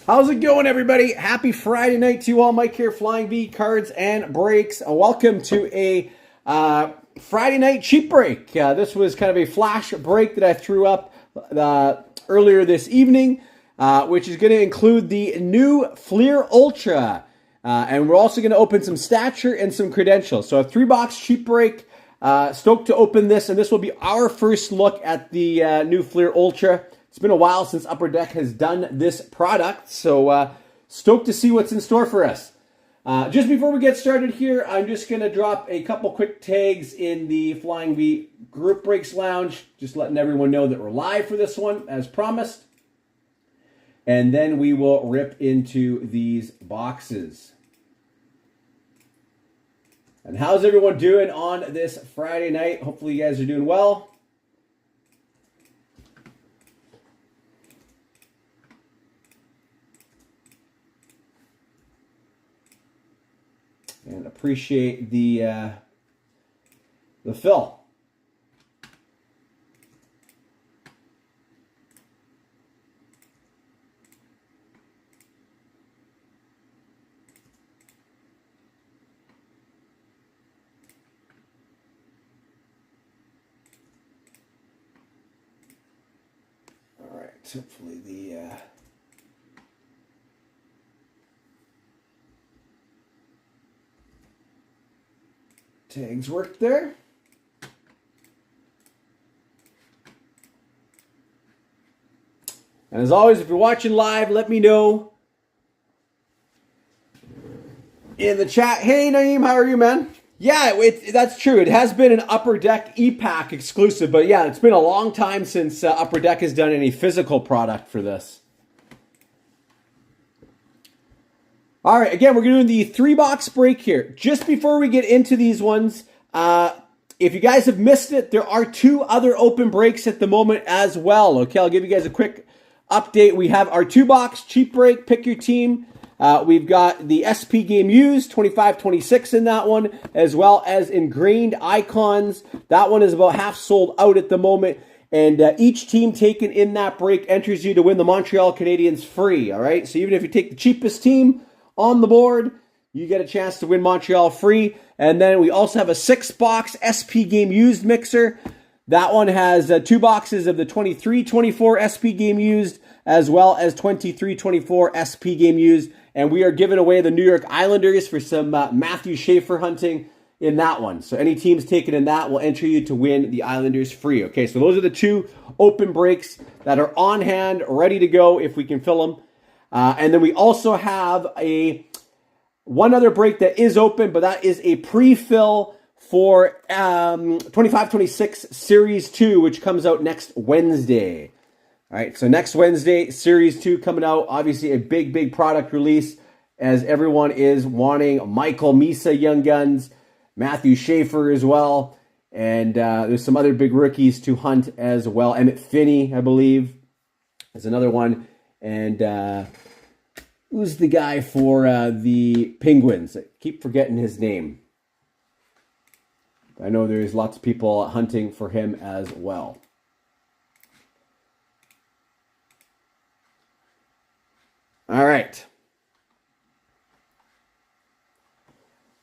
How's it going, everybody? Happy Friday night to you all. Mike here, Flying V Cards and Breaks. Welcome to a Friday night cheap break. This was kind of a flash break that I threw up earlier this evening, which is going to include the new Fleer Ultra. And we're also going to open some stature and some credentials. So a 3-box cheap break. Stoked to open this, and this will be our first look at the new Fleer Ultra. It's been a while since Upper Deck has done this product, so stoked to see what's in store for us. Just before we get started here, I'm just going to drop a couple quick tags in the Flying V Group Breaks Lounge, just letting everyone know that we're live for this one, as promised. And then we will rip into these boxes. And how's everyone doing on this Friday night? Hopefully you guys are doing well. And appreciate the fill. All right, hopefully the tags work there. And as always, if you're watching live, let me know in the chat. Hey, Naeem, how are you, man? Yeah, that's true. It has been an Upper Deck EPAC exclusive, but yeah, it's been a long time since Upper Deck has done any physical product for this. All right, again, we're going to do the 3-box break here. Just before we get into these ones, if you guys have missed it, there are 2 other open breaks at the moment as well. Okay, I'll give you guys a quick update. We have our 2-box cheap break, pick your team. We've got the SP Game Used, 25-26 in that one, as well as Ingrained Icons. That one is about half sold out at the moment. And each team taken in that break enters you to win the Montreal Canadiens free, all right? So even if you take the cheapest team on the board, you get a chance to win Montreal free. And then we also have a 6-box SP Game Used mixer. That one has 2 boxes of the 23-24 SP Game Used, as well as 23-24 SP Game Used. And we are giving away the New York Islanders for some Matthew Schaefer hunting in that one. So any teams taken in that will enter you to win the Islanders free. Okay, so those are the 2 open breaks that are on hand, ready to go if we can fill them. And then we also have one other break that is open, but that is a pre-fill for 25-26 Series 2, which comes out next Wednesday. All right, so next Wednesday, Series 2 coming out. Obviously a big product release, as everyone is wanting Michael Misa Young Guns, Matthew Schaefer as well, and there's some other big rookies to hunt as well. Emmett Finney, I believe, is another one. And who's the guy for the Penguins? I keep forgetting his name. I know there's lots of people hunting for him as well. All right.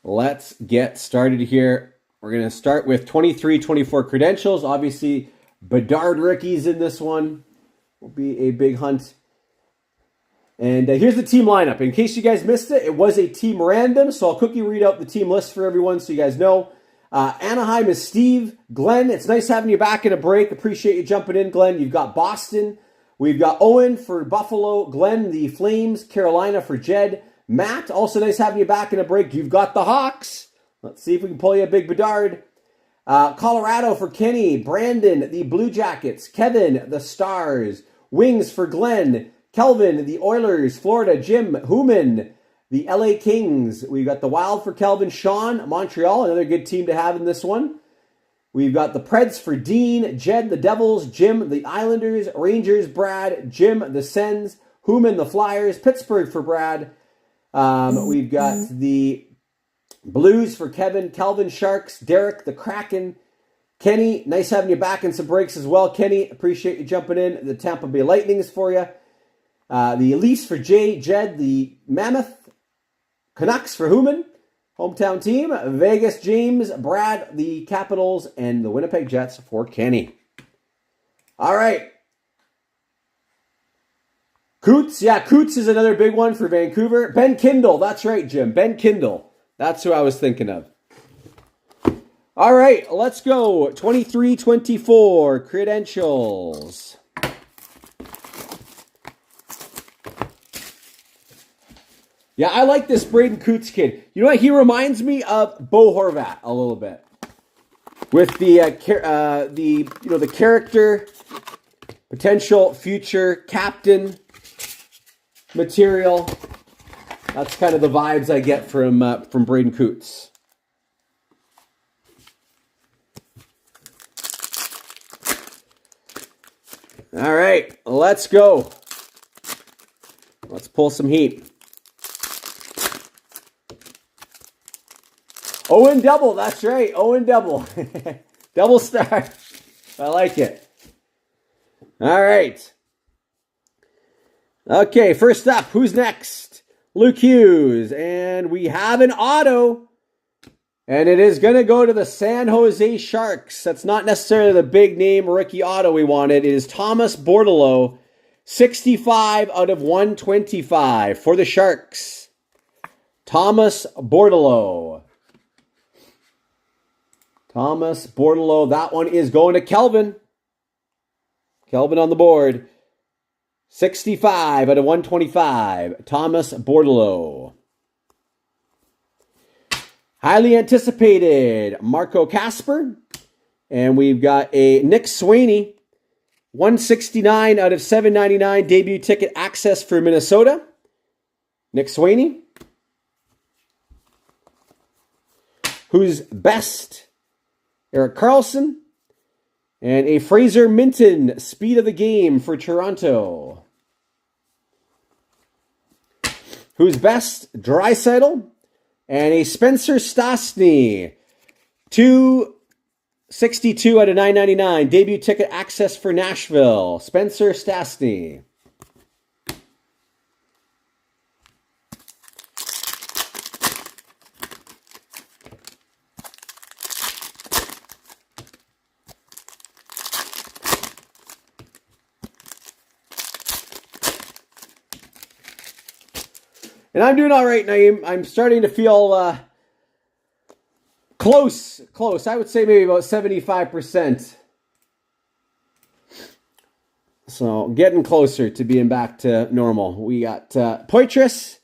Let's get started here. We're going to start with 23-24 credentials. Obviously, Bedard rookies in this one. Will be a big hunt. And here's the team lineup. In case you guys missed it, it was a team random, so I'll quickly read out the team list for everyone so you guys know. Anaheim is Steve. Glenn, it's nice having you back in a break. Appreciate you jumping in, Glenn. You've got Boston. We've got Owen for Buffalo. Glenn, the Flames. Carolina for Jed. Matt, also nice having you back in a break. You've got the Hawks. Let's see if we can pull you a big Bedard. Colorado for Kenny. Brandon, the Blue Jackets. Kevin, the Stars. Wings for Glenn. Kelvin, the Oilers. Florida, Jim Hooman, the LA Kings. We've got the Wild for Kelvin. Sean, Montreal, another good team to have in this one. We've got the Preds for Dean. Jed, the Devils. Jim, the Islanders. Rangers, Brad. Jim, the Sens. Hooman, the Flyers. Pittsburgh for Brad. We've got the Blues for Kevin. Kelvin, Sharks. Derek, the Kraken. Kenny, nice having you back in some breaks as well. Kenny, appreciate you jumping in. The Tampa Bay Lightnings for you. The Leafs for Jay. Jed, the Mammoth. Canucks for Hooman. Hometown team. Vegas, James. Brad, the Capitals. And the Winnipeg Jets for Kenny. All right. Coots. Yeah, Coots is another big one for Vancouver. Ben Kindle. That's right, Jim. Ben Kindle. That's who I was thinking of. All right, let's go. 23-24 credentials. Yeah, I like this Braden Coots kid. You know what? He reminds me of Bo Horvat a little bit, with the character, potential future captain material. That's kind of the vibes I get from Braden Coots. All right, let's go. Let's pull some heat. Owen double, that's right. Owen double. Double star. I like it. All right. Okay, first up, who's next? Luke Hughes. And we have an auto. And it is going to go to the San Jose Sharks. That's not necessarily the big name rookie auto we wanted. It is Thomas Bordeleau, 65 out of 125 for the Sharks. Thomas Bordeleau. Thomas Bordeleau. That one is going to Kelvin. Kelvin on the board. 65 out of 125. Thomas Bordeleau. Highly anticipated, Marco Kasper. And we've got a Nick Sweeney, 169 out of 799 debut ticket access for Minnesota. Nick Sweeney. Who's best? Erik Karlsson. And a Fraser Minton, speed of the game for Toronto. Who's best? Draisaitl. And a Spencer Stastny, 262 out of 999. Debut ticket access for Nashville. Spencer Stastny. And I'm doing all right, Naeem. I'm starting to feel close. I would say maybe about 75%. So getting closer to being back to normal. We got Poitras.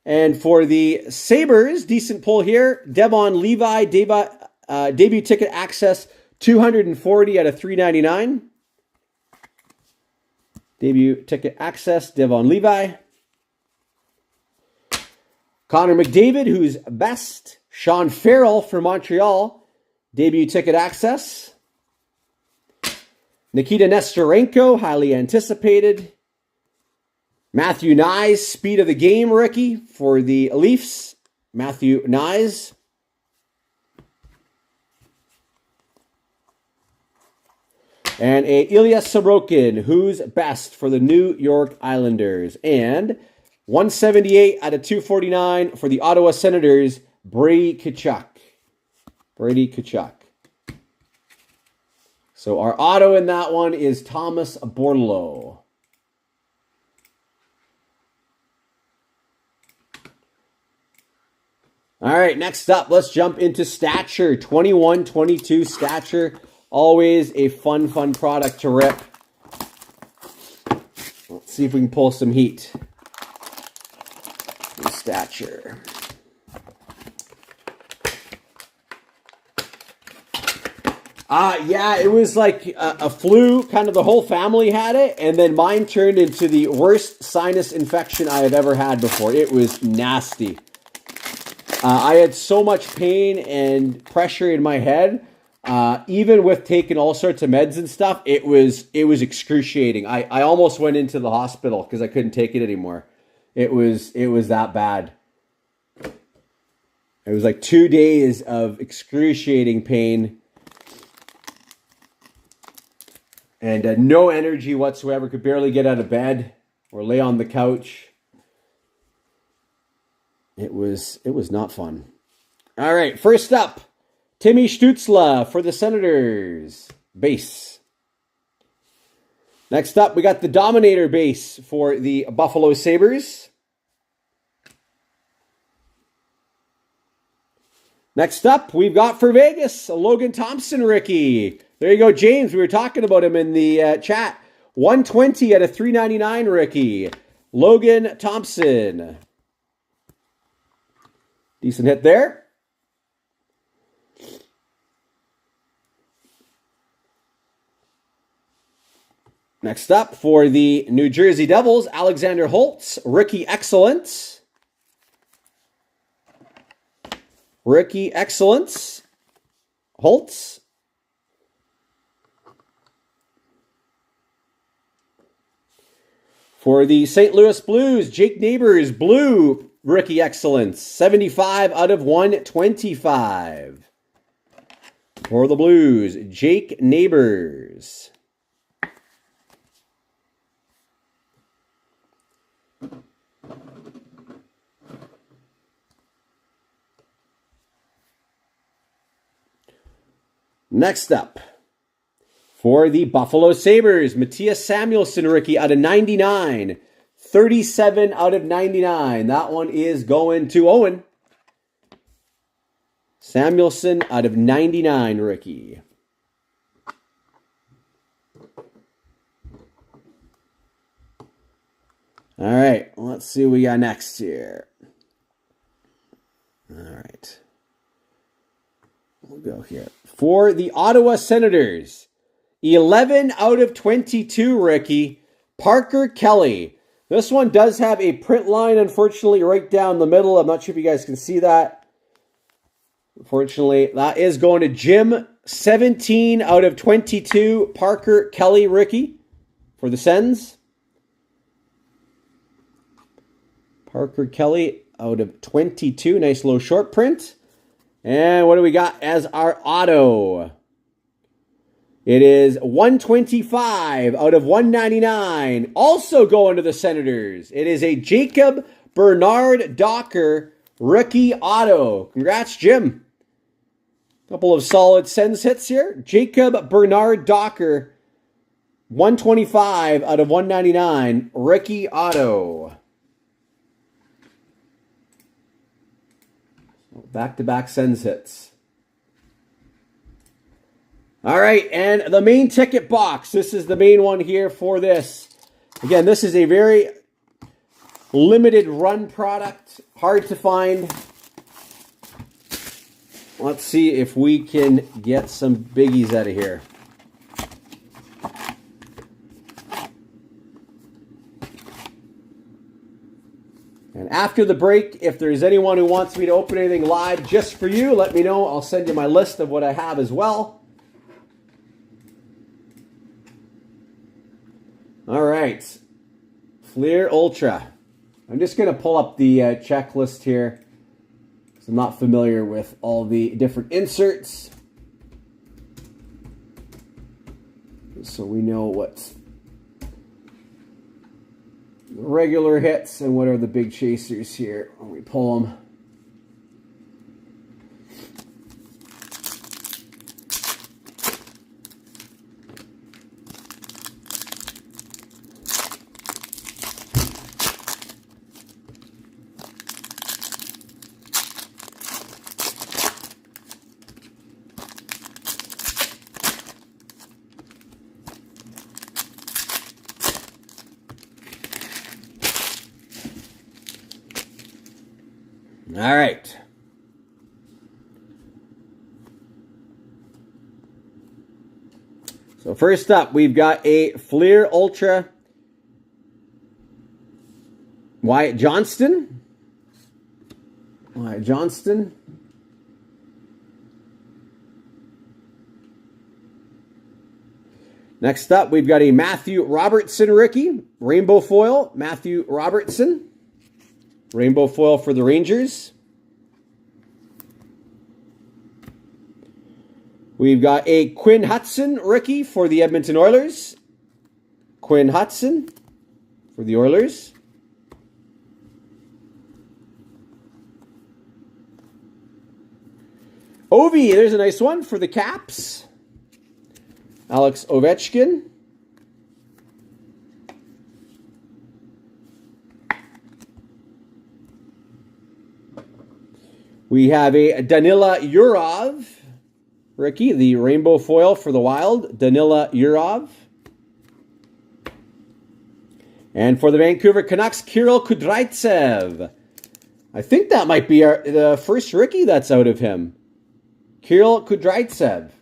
And for the Sabres, decent pull here. Devon Levi, debut ticket access, 240 out of 399. Debut ticket access, Devon Levi. Connor McDavid, who's best. Sean Farrell for Montreal. Debut ticket access. Nikita Nesterenko, highly anticipated. Matthew Knies, speed of the game rookie for the Leafs. Matthew Knies. And a Ilya Sorokin, who's best for the New York Islanders. And 178 out of 249 for the Ottawa Senators, Brady Tkachuk. Brady Tkachuk. So our auto in that one is Thomas Borlo. All right, next up, let's jump into Stature. 21-22 Stature. Always a fun product to rip. Let's see if we can pull some heat. Stature. Yeah, it was like a flu. Kind of the whole family had it, and then mine turned into the worst sinus infection I have ever had before. It was nasty. I had so much pain and pressure in my head. Even with taking all sorts of meds and stuff, it was excruciating. I almost went into the hospital because I couldn't take it anymore. It was that bad. It was like 2 days of excruciating pain. And no energy whatsoever. Could barely get out of bed or lay on the couch. It was not fun. All right, first up, Timmy Stützle for the Senators. Base. Next up, we got the Dominator base for the Buffalo Sabres. Next up, we've got for Vegas, a Logan Thompson rookie. There you go, James. We were talking about him in the chat. 120 out of 399 rookie. Logan Thompson. Decent hit there. Next up, for the New Jersey Devils, Alexander Holtz, Rookie Excellence. Rookie Excellence. Holtz. For the St. Louis Blues, Jake Neighbors, Blue, Rookie Excellence. 75 out of 125. For the Blues, Jake Neighbors. Next up, for the Buffalo Sabres, Matthias Samuelsson rookie out of 99. 37 out of 99. That one is going to Owen. Samuelsson out of 99 rookie. All right, let's see what we got next here. All right. We'll go here. For the Ottawa Senators, 11 out of 22 rookie, Parker Kelly. This one does have a print line, unfortunately, right down the middle. I'm not sure if you guys can see that. Unfortunately, that is going to Jim. 17 out of 22, Parker Kelly rookie for the Sens. Parker Kelly out of 22. Nice low short print. And what do we got as our auto? It is 125 out of 199. Also going to the Senators. It is a Jacob Bernard Docker rookie auto. Congrats, Jim. Couple of solid Sens hits here. Jacob Bernard Docker, 125 out of 199 rookie auto. Back-to-back Sens hits. All right, and the main ticket box. This is the main one here for this. Again, this is a very limited run product. Hard to find. Let's see if we can get some biggies out of here. And after the break, if there's anyone who wants me to open anything live just for you, let me know. I'll send you my list of what I have as well. All right. Fleer Ultra. I'm just going to pull up the checklist here, because I'm not familiar with all the different inserts. So we know what's regular hits and what are the big chasers here when we pull them. All right. So first up, we've got a Fleer Ultra Wyatt Johnston. Wyatt Johnston. Next up, we've got a Matthew Robertson rookie. Rainbow foil, Matthew Robertson. Rainbow foil for the Rangers. We've got a Quinn Hudson rookie for the Edmonton Oilers. Quinn Hudson for the Oilers. Ovi, there's a nice one for the Caps. Alex Ovechkin. We have a Danila Yurov rookie, the rainbow foil for the Wild, Danila Yurov. And for the Vancouver Canucks, Kirill Kudraitsev. I think that might be the first rookie that's out of him. Kirill Kudraitsev.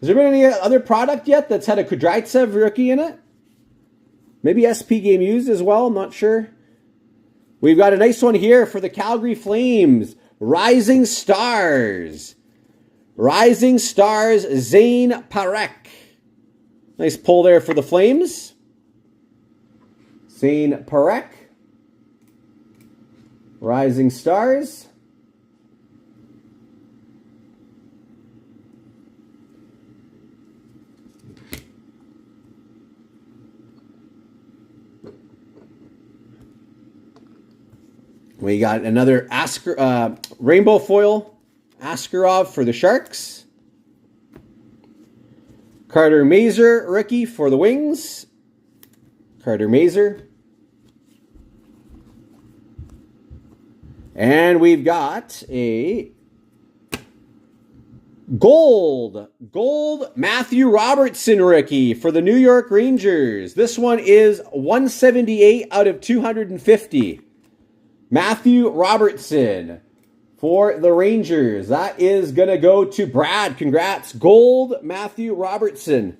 Has there been any other product yet that's had a Kudraitsev rookie in it? Maybe SP Game Used as well, I'm not sure. We've got a nice one here for the Calgary Flames. Rising Stars. Rising Stars, Zane Parekh. Nice pull there for the Flames. Zane Parekh. Rising Stars. We got another rainbow foil Askarov for the Sharks. Carter Mazur rookie for the Wings. Carter Mazur. And we've got a gold Matthew Robertson rookie for the New York Rangers. This one is 178 out of 250. Matthew Robertson for the Rangers. That is going to go to Brad. Congrats. Gold Matthew Robertson.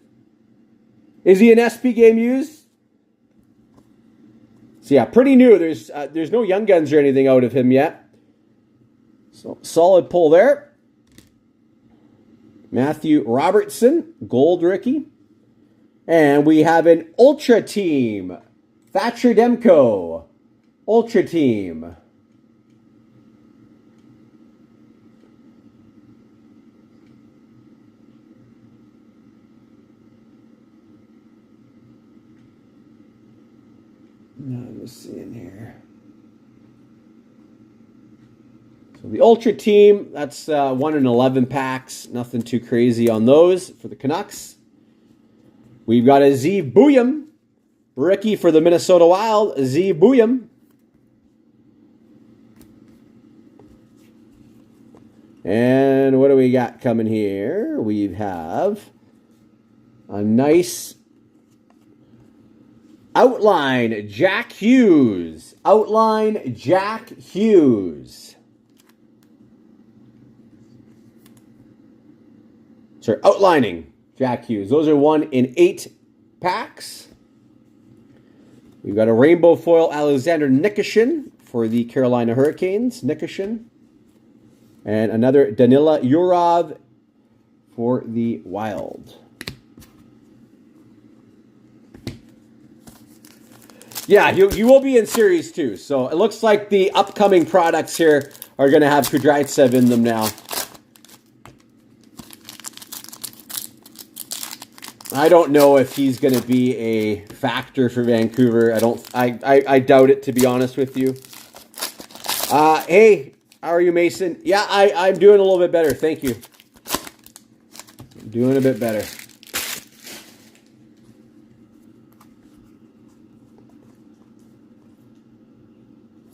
Is he an SP Game Used? So yeah, pretty new. There's no Young Guns or anything out of him yet. So solid pull there. Matthew Robertson, gold rookie. And we have an Ultra Team. Thatcher Demko. Ultra Team. Let's see in here. So the Ultra Team, that's 1 in 11 packs. Nothing too crazy on those for the Canucks. We've got a Z Booyam, rookie for the Minnesota Wild. Z Booyam. And what do we got coming here? We have a nice outline Jack Hughes. Outline Jack Hughes. Sorry, outlining Jack Hughes. Those are 1 in 8 packs. We've got a rainbow foil Alexander Nikishin for the Carolina Hurricanes. Nikishin. And another Danila Yurov for the Wild. Yeah, you will be in Series 2. So it looks like the upcoming products here are going to have Kudraitsev in them now. I don't know if he's going to be a factor for Vancouver. I doubt it, to be honest with you. Hey, how are you, Mason? Yeah, I'm doing a little bit better. Thank you. I'm doing a bit better.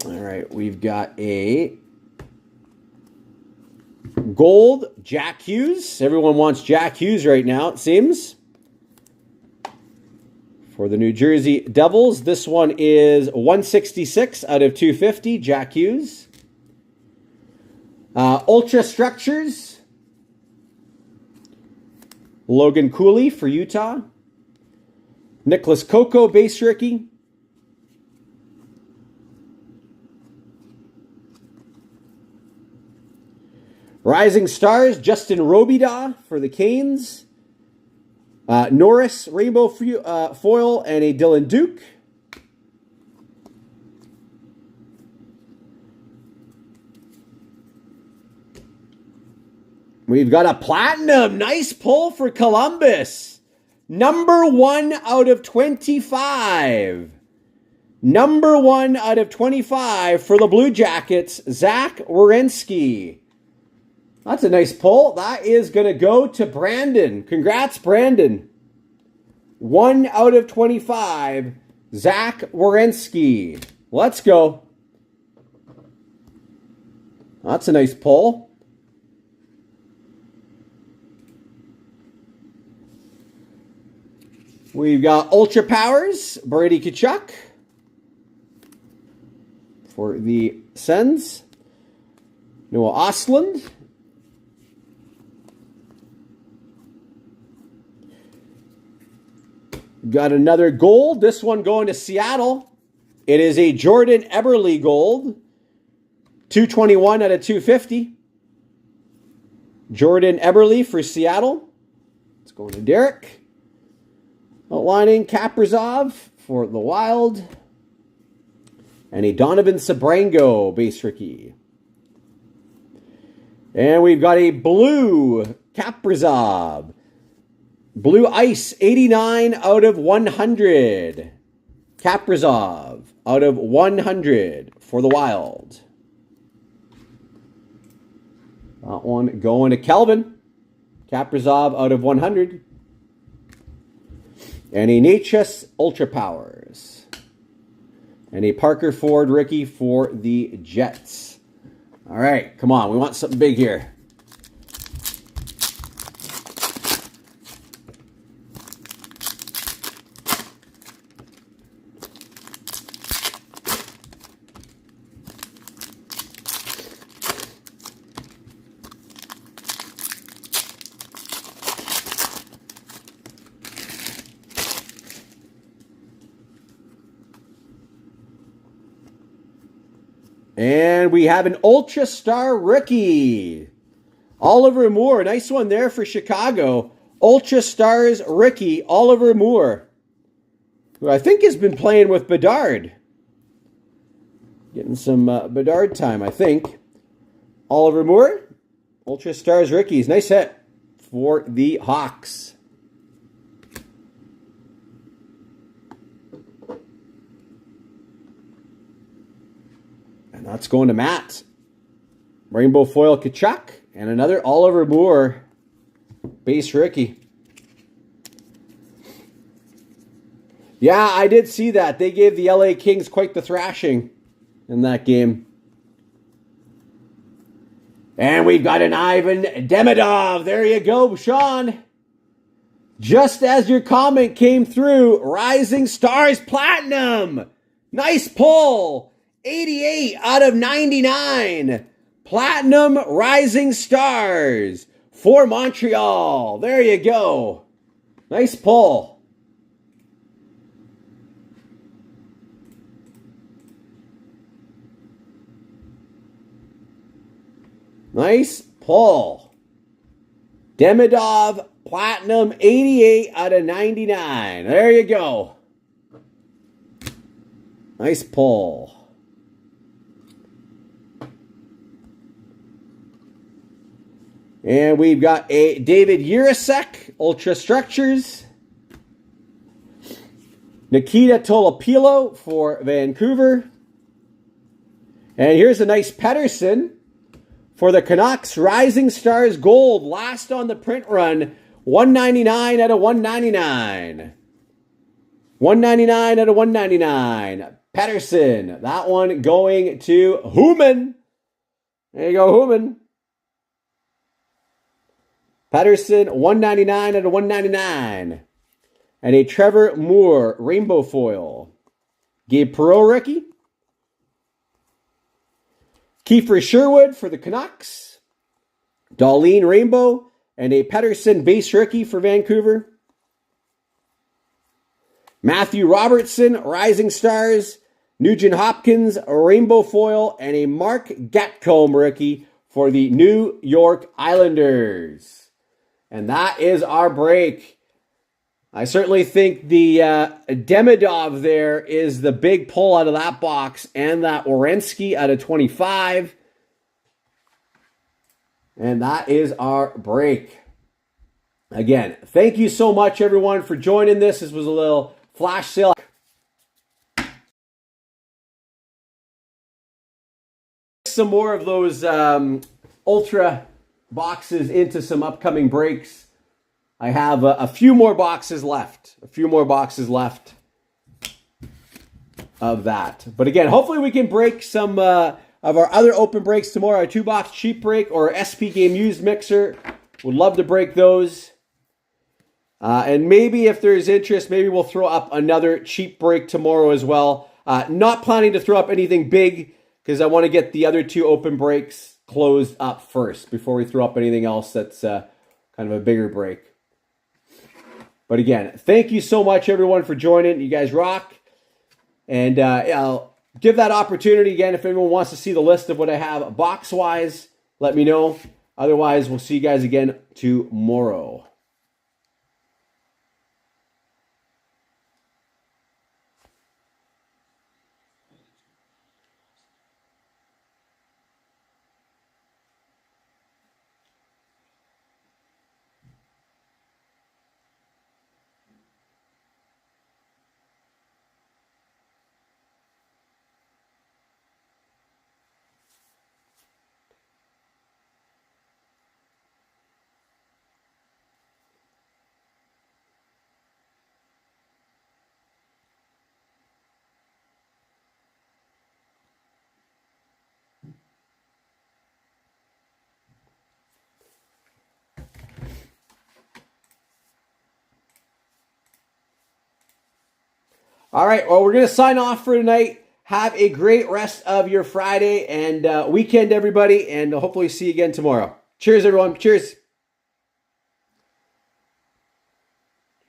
All right, we've got a gold Jack Hughes. Everyone wants Jack Hughes right now, it seems. For the New Jersey Devils, this one is 166 out of 250, Jack Hughes. Ultra Structures. Logan Cooley for Utah. Nicholas Coco, base rookie. Rising Stars, Justin Robida for the Canes. Norris, rainbow foil, and a Dylan Duke. We've got a platinum. Nice pull for Columbus. Number 1 out of 25. Number 1 out of 25 for the Blue Jackets, Zach Werenski. That's a nice pull. That is going to go to Brandon. Congrats, Brandon. 1 out of 25, Zach Werenski. Let's go. That's a nice pull. We've got Ultra Powers, Brady Tkachuk for the Sens. Noah Ostlund. Got another gold. This one going to Seattle. It is a Jordan Eberle gold. 221 out of 250. Jordan Eberle for Seattle. It's going to Derek. Outlining Kaprizov for the Wild. And a Donovan Sabrango base rookie. And we've got a blue Kaprizov. Blue Ice, 89 out of 100. Kaprizov, out of 100 for the Wild. That one going to Kelvin. Kaprizov, out of 100. And a Natchez Ultra Powers. And a Parker Ford rookie for the Jets. All right, come on. We want something big here. And we have an Ultra Star rookie. Oliver Moore. Nice one there for Chicago. Ultra Stars rookie, Oliver Moore. Who I think has been playing with Bedard. Getting some Bedard time, I think. Oliver Moore. Ultra Stars rookies. Nice hit for the Hawks. And that's going to Matt. Rainbow foil Tkachuk and another Oliver Moore base rookie. Yeah, I did see that. They gave the LA Kings quite the thrashing in that game. And we've got an Ivan Demidov. There you go, Sean. Just as your comment came through, Rising Stars Platinum. Nice pull. 88 out of 99. Platinum Rising Stars for Montreal. There you go. Nice pull. Nice pull. Demidov Platinum 88 out of 99. There you go. Nice pull. And we've got a David Jiricek, Ultra Structures. Nikita Tolopilo for Vancouver. And here's a nice Pettersson for the Canucks. Rising Stars Gold, last on the print run. 199 out of 199. 199 out of 199. Pettersson. That one going to Human. There you go, Human. Pettersson, 199 out of 199. And a Trevor Moore rainbow foil. Gabe Perreault rookie. Kiefer Sherwood for the Canucks. Darlene Rainbow and a Pettersson base rookie for Vancouver. Matthew Robertson, Rising Stars. Nugent Hopkins, a rainbow foil, and a Mark Gatcomb rookie for the New York Islanders. And that is our break. I certainly think the Demidov there is the big pull out of that box, and that Werenski out of 25. And that is our break. Again, thank you so much, everyone, for joining this. This was a little flash sale. Some more of those Ultra boxes into some upcoming breaks. I have a few more boxes left. Of that. But again, hopefully we can break some of our other open breaks tomorrow. Our 2-box cheap break or SP Game Used mixer. Would love to break those. And maybe if there's interest, maybe we'll throw up another cheap break tomorrow as well. Not planning to throw up anything big, because I want to get the other 2 open breaks closed up first before we throw up anything else that's kind of a bigger break. But again, thank you so much, everyone, for joining. You guys rock. And I'll give that opportunity again. If anyone wants to see the list of what I have box-wise, let me know. Otherwise, we'll see you guys again tomorrow. All right, well, we're going to sign off for tonight. Have a great rest of your Friday and weekend, everybody, and hopefully see you again tomorrow. Cheers, everyone. Cheers.